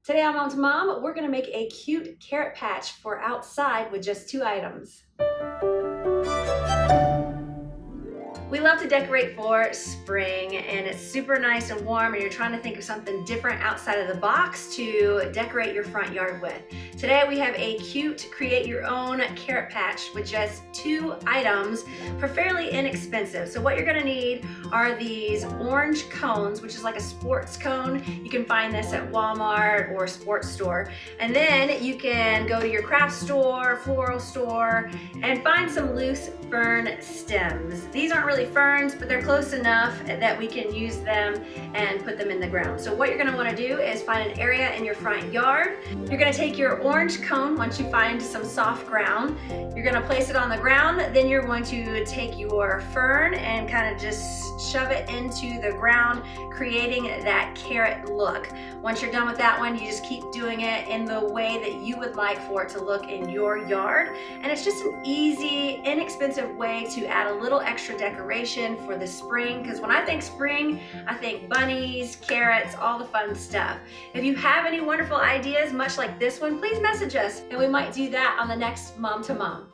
Today on Mom to Mom, we're gonna make a cute carrot patch for outside with just 2 items. We love to decorate for spring, and it's super nice and warm, and you're trying to think of something different outside of the box to decorate your front yard with. Today we have a cute create your own carrot patch with just 2 items for fairly inexpensive. So what you're gonna need are these orange cones, which is like a sports cone. You can find this at Walmart or sports store. And then you can go to your craft store, floral store, and find some loose fern stems. These aren't really ferns, but they're close enough that we can use them and put them in the ground. So what you're gonna wanna do is find an area in your front yard. You're gonna take your orange cone once you find some soft ground. You're gonna place it on the ground, then you're going to take your fern and kind of just shove it into the ground, creating that carrot look. Once you're done with that one, you just keep doing it in the way that you would like for it to look in your yard. And it's just an easy, inexpensive way to add a little extra decoration for the spring, because when I think spring, I think bunnies, carrots, all the fun stuff. If you have any wonderful ideas, much like this one, please message us and we might do that on the next Mom to Mom.